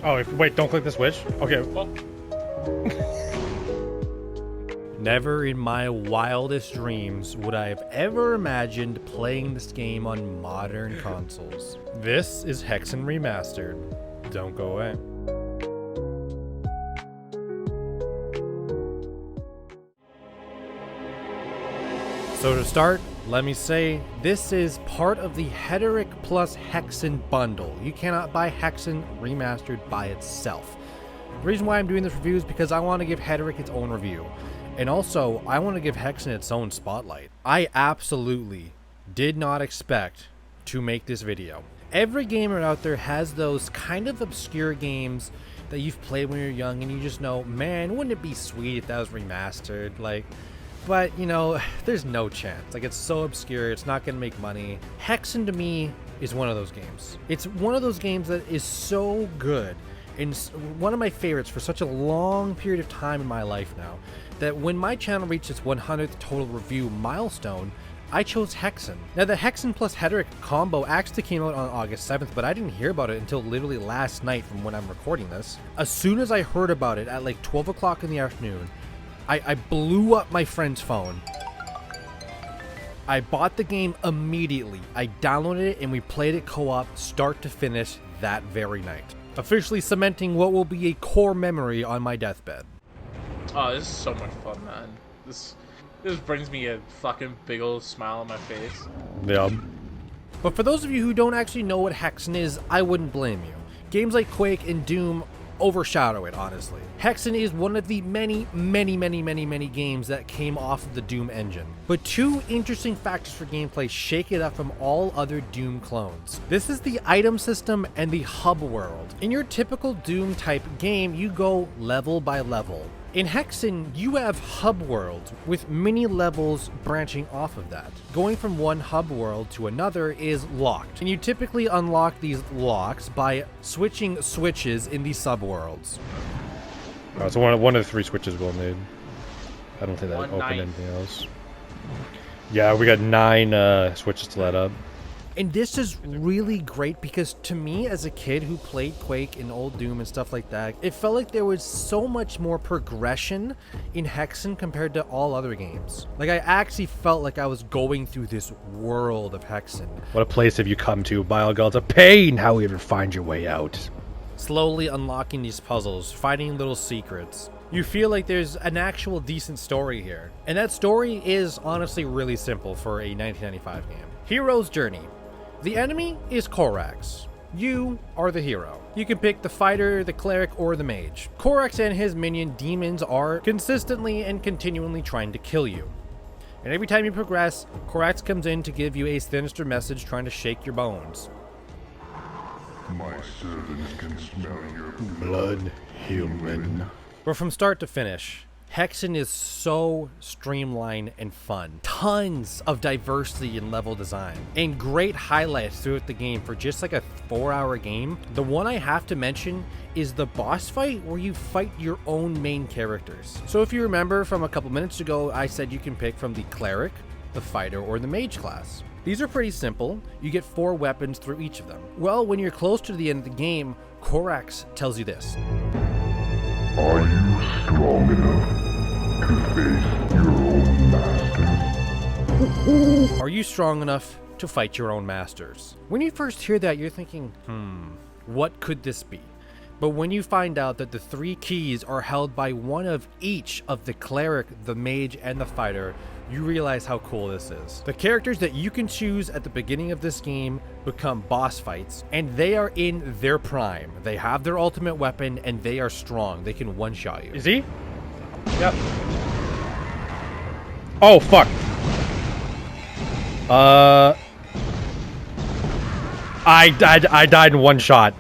Oh, wait, don't click the switch? Okay. Well, Never in my wildest dreams would I have ever imagined playing this game on modern consoles. This is Hexen Remastered. Don't go away. So to start, let me say, this is part of the Hederic plus Hexen bundle. You cannot buy Hexen Remastered by itself. The reason why I'm doing this review is because I want to give Hederic its own review. And also, I want to give Hexen its own spotlight. I absolutely did not expect to make this video. Every gamer out there has those kind of obscure games that you've played when you're young and you just know, man, wouldn't it be sweet if that was remastered? But, you know, there's no chance. It's so obscure, it's not going to make money. Hexen, to me, is one of those games. It's one of those games that is so good, and one of my favorites for such a long period of time in my life now, that when my channel reached its 100th total review milestone, I chose Hexen. Now, the Hexen plus Hederic combo actually came out on August 7th, but I didn't hear about it until literally last night from when I'm recording this. As soon as I heard about it at like 12 o'clock in the afternoon, I blew up my friend's phone. I bought the game immediately. I downloaded it and we played it co-op start to finish that very night, officially cementing what will be a core memory on my deathbed. oh, this is so much fun, man. This brings me a fucking big old smile on my face. Yeah. But for those of you who don't actually know what Hexen is, I wouldn't blame you. Games like Quake and Doom overshadow it, honestly. Hexen is one of the many games that came off of the Doom engine. But two interesting factors for gameplay shake it up from all other Doom clones. This is the item system and the hub world. In your typical Doom type game, you go level by level. In Hexen, you have hub worlds with mini levels branching off of that. Going from one hub world to another is locked, and you typically unlock these locks by switching switches in these subworlds. Oh, so one of the 3 switches we'll need. I don't think that opened 9. anything else. Yeah, we got 9 switches to let up. And this is really great because to me as a kid who played Quake and old Doom and stuff like that, it felt like there was so much more progression in Hexen compared to all other games. I actually felt like I was going through this world of Hexen. What a place have you come to, Bile Gods of Pain! How will you ever find your way out? Slowly unlocking these puzzles, finding little secrets. You feel like there's an actual decent story here. And that story is honestly really simple for a 1995 game. Hero's Journey. The enemy is Korax. You are the hero. You can pick the fighter, the cleric, or the mage. Korax and his minion demons are consistently and continually trying to kill you. And every time you progress, Korax comes in to give you a sinister message trying to shake your bones. My servants can smell your Blood human. But from start to finish, Hexen is so streamlined and fun. Tons of diversity in level design and great highlights throughout the game for just like a 4-hour game. The one I have to mention is the boss fight where you fight your own main characters. So if you remember from a couple minutes ago, I said you can pick from the cleric, the fighter, or the mage class. These are pretty simple. You get 4 weapons through each of them. Well, when you're close to the end of the game, Korax tells you this. Are you strong enough to face your own masters? Are you strong enough to fight your own masters? When you first hear that, you're thinking, what could this be? But when you find out that the 3 keys are held by one of each of the cleric, the mage, and the fighter, you realize how cool this is. The characters that you can choose at the beginning of this game become boss fights, and they are in their prime. They have their ultimate weapon, and they are strong. They can one-shot you. Is he? Yep. Oh, fuck. I died in 1 shot.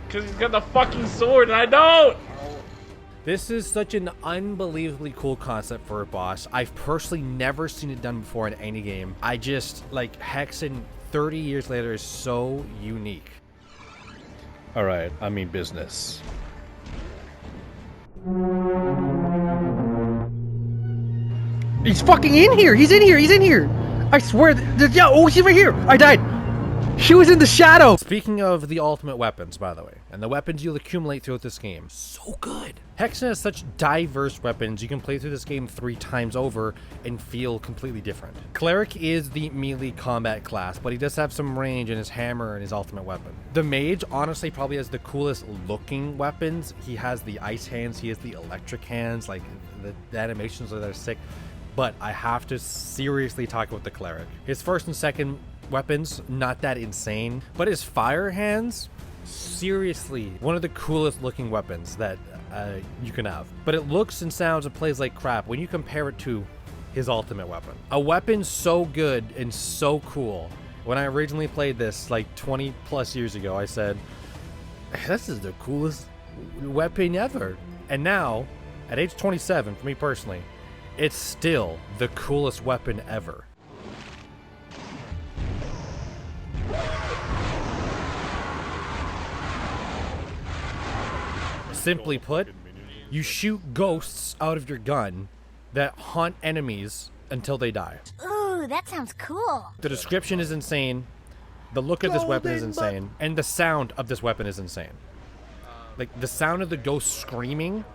Because he's got the fucking sword and I don't! This is such an unbelievably cool concept for a boss. I've personally never seen it done before in any game. I just, Hexen 30 years later is so unique. Alright, I mean business. He's fucking in here! He's in here! He's in here! I swear! Yeah, oh, he's right here! I died! She was in the shadow! Speaking of the ultimate weapons, by the way, and the weapons you'll accumulate throughout this game, so good. Hexen has such diverse weapons, you can play through this game 3 times over and feel completely different. Cleric is the melee combat class, but he does have some range in his hammer and his ultimate weapon. The mage honestly probably has the coolest looking weapons. He has the ice hands, he has the electric hands, like the animations are sick. But I have to seriously talk about the cleric. His first and second weapons, not that insane, but his fire hands, seriously one of the coolest looking weapons that you can have. But it looks and sounds and plays like crap when you compare it to his ultimate weapon. A weapon so good and so cool. When I originally played this like 20 plus years ago, I said, this is the coolest weapon ever. And now, at age 27, for me personally, it's still the coolest weapon ever. Simply put, you shoot ghosts out of your gun that haunt enemies until they die. Ooh, that sounds cool. The description is insane, the look of this weapon is insane, and the sound of this weapon is insane. Like, the sound of the ghost screaming,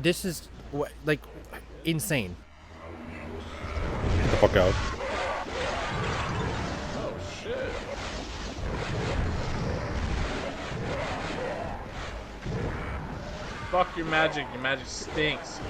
this is, like, insane. Get the fuck out. Oh shit. Fuck your magic stinks.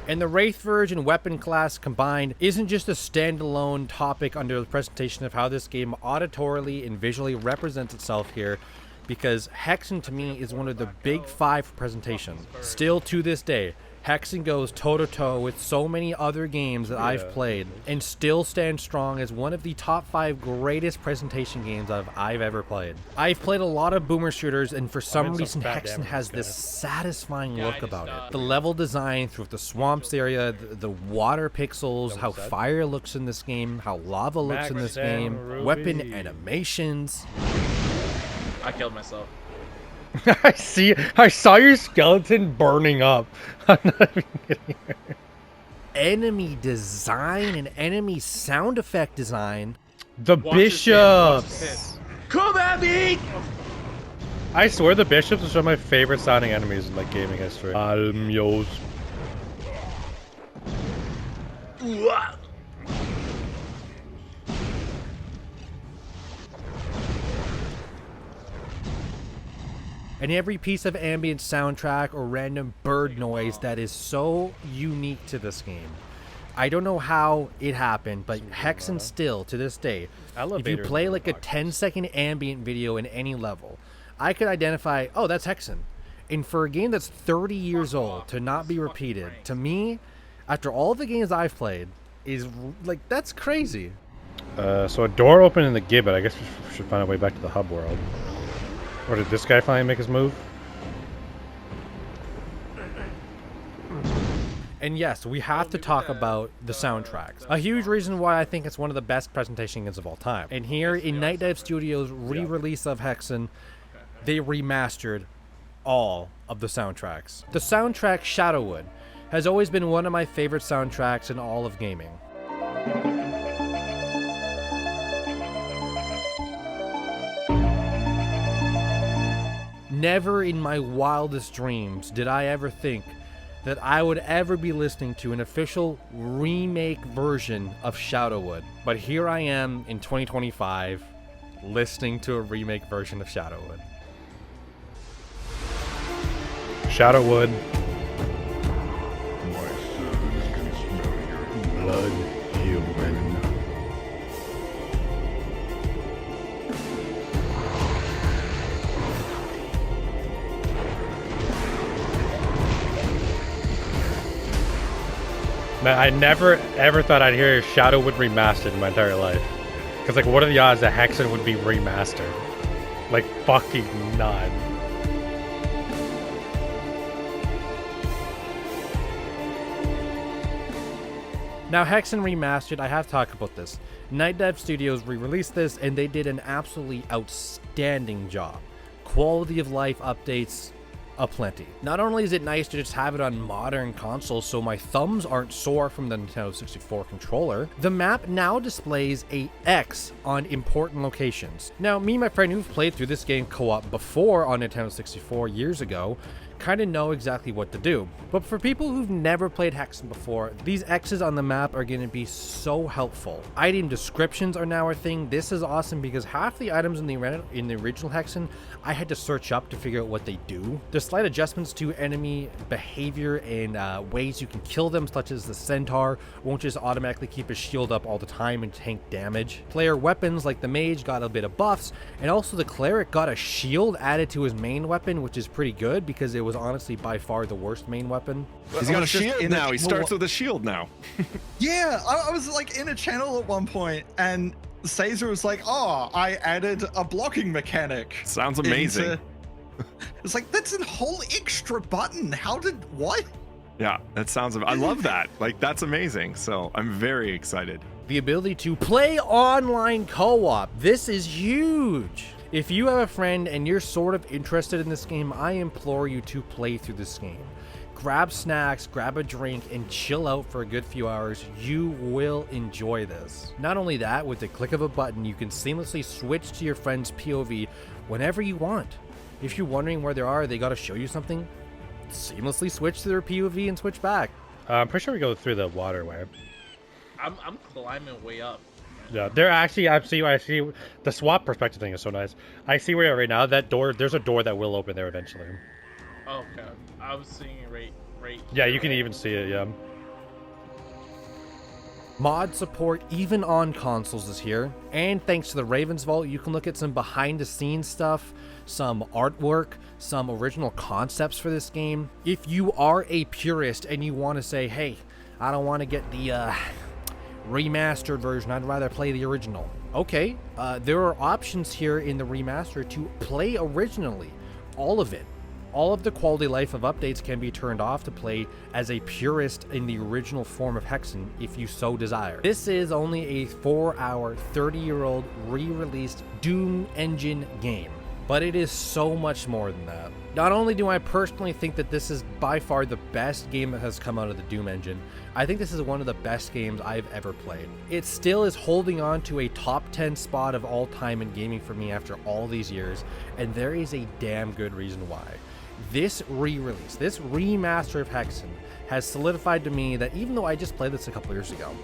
And the Wraith Verge and weapon class combined isn't just a standalone topic under the presentation of how this game auditorily and visually represents itself here, because Hexen to me is one of the big 5 for presentation. Still to this day, Hexen goes toe-to-toe with so many other games that I've played and still stands strong as one of the top 5 greatest presentation games I've ever played. I've played a lot of boomer shooters, and for some reason Hexen has this satisfying look about it. The level design through the swamps area, the water pixels, how fire looks in this game, how lava looks in this game, weapon animations. I killed myself. I saw your skeleton burning up. I'm not even kidding. Enemy design and enemy sound effect design. The bishops. Come at me! I swear the bishops are some of my favorite sounding enemies in like gaming history. Almios. And every piece of ambient soundtrack or random bird noise that is so unique to this game. I don't know how it happened, but Hexen still, to this day, if you play like a 10-second ambient video in any level, I could identify, oh, that's Hexen. And for a game that's 30 years old to not be repeated, to me, after all the games I've played, is like, that's crazy. So a door opened in the gibbet. I guess we should find a way back to the hub world. Or did this guy finally make his move? And yes, we have to talk about the soundtracks. A huge reason why I think it's one of the best presentation games of all time. And here in Night Dive Studios' re-release of Hexen, they remastered all of the soundtracks. The soundtrack Shadowwood has always been one of my favorite soundtracks in all of gaming. Never in my wildest dreams did I ever think that I would ever be listening to an official remake version of Shadowwood. But here I am in 2025, listening to a remake version of Shadowwood. Shadowwood. My servants can smell your Blood human. Man, I never ever thought I'd hear Shadowwood remastered in my entire life. Because, like, what are the odds that Hexen would be remastered? Like, fucking none. Now, Hexen Remastered, I have talked about this. Night Dive Studios re-released this, and they did an absolutely outstanding job. Quality of life updates, aplenty. Not only is it nice to just have it on modern consoles so my thumbs aren't sore from the Nintendo 64 controller, the map now displays a X on important locations. Now, me and my friend who've played through this game co-op before on Nintendo 64 years ago kind of know exactly what to do. But for people who've never played Hexen before, these X's on the map are going to be so helpful. Item descriptions are now a thing. This is awesome because half the items in the original Hexen, I had to search up to figure out what they do. There's slight adjustments to enemy behavior and ways you can kill them, such as the centaur won't just automatically keep his shield up all the time and tank damage. Player weapons like the mage got a bit of buffs, and also the cleric got a shield added to his main weapon, which is pretty good because it was honestly by far the worst main weapon. He's got a shield now. He starts with a shield now. Yeah, I was like in a channel at one point, and Caesar was like, "Oh, I added a blocking mechanic." Sounds amazing. It's like, that's a whole extra button. How did what? Yeah, that sounds. I love that. Like, that's amazing. So I'm very excited. The ability to play online co-op. This is huge. If you have a friend and you're sort of interested in this game, I implore you to play through this game. Grab snacks, grab a drink, and chill out for a good few hours. You will enjoy this. Not only that, with the click of a button, you can seamlessly switch to your friend's POV whenever you want. If you're wondering where they are, they gotta show you something, seamlessly switch to their POV and switch back. I'm pretty sure we go through the waterway. I'm climbing way up. Yeah, they're actually, I see the swap perspective thing is so nice. I see where you're at right now. That door, there's a door that will open there eventually. Oh, okay. I was seeing it right. Yeah, you can even see it, yeah. Mod support even on consoles is here, and thanks to the Ravens Vault, you can look at some behind the scenes stuff, some artwork, some original concepts for this game. If you are a purist and you want to say, hey, I don't want to get the remastered version, I'd rather play the original. Okay, there are options here in the remaster to play originally, all of it. All of the quality of life of updates can be turned off to play as a purist in the original form of Hexen if you so desire. This is only a 4-hour, 30-year-old re-released Doom engine game, but it is so much more than that. Not only do I personally think that this is by far the best game that has come out of the Doom engine, I think this is one of the best games I've ever played. It still is holding on to a top 10 spot of all time in gaming for me after all these years, and there is a damn good reason why. This re-release, this remaster of Hexen has solidified to me that even though I just played this a couple years ago,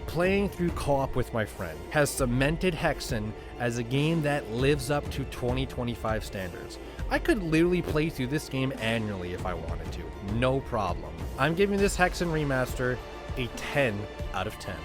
playing through co-op with my friend has cemented Hexen as a game that lives up to 2025 standards. I could literally play through this game annually if I wanted to, no problem. I'm giving this Hexen remaster a 10 out of 10.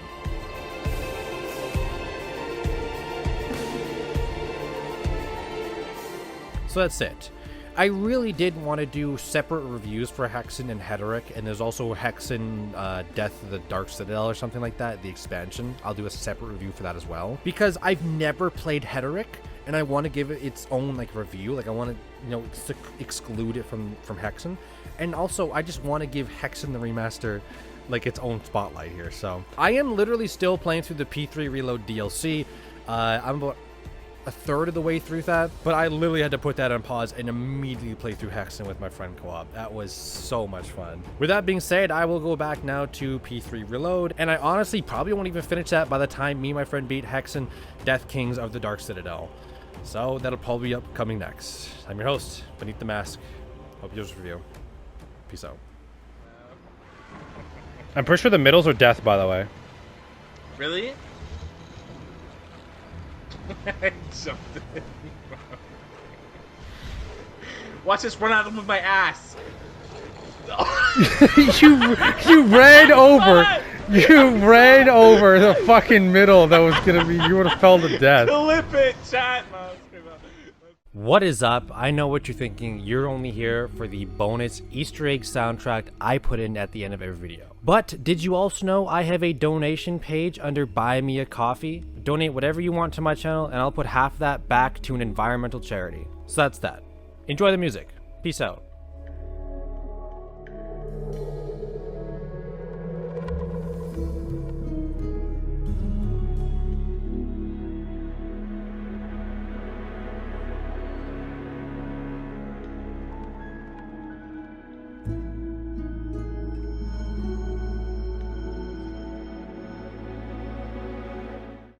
So that's it. I really did want to do separate reviews for Hexen and Hederic, and there's also Hexen Death of the Dark Citadel or something like that, the expansion. I'll do a separate review for that as well, because I've never played Hederic, and I want to give it its own like review. Like I want to, exclude it from Hexen, and also I just want to give Hexen the remaster like its own spotlight here. So I am literally still playing through the P3 Reload DLC. I'm about a third of the way through that, but I literally had to put that on pause and immediately play through Hexen with my friend co-op. That was so much fun. With that being said, I will go back now to P3 Reload, and I honestly probably won't even finish that by the time me and my friend beat Hexen Death Kings of the Dark Citadel. So that'll probably be upcoming next. I'm your host, Beneath the Mask. Hope you enjoy this review. Peace out. I'm pretty sure the middles are death, by the way. Really? I jumped in. Watch this run out with my ass. you ran over. You ran over the fucking middle. That was gonna be. You would have fell to death. Clip it, chat. What is up? I know what you're thinking. You're only here for the bonus Easter egg soundtrack I put in at the end of every video. But did you also know I have a donation page under Buy Me a Coffee? Donate whatever you want to my channel, and I'll put half of that back to an environmental charity. So that's that. Enjoy the music. Peace out.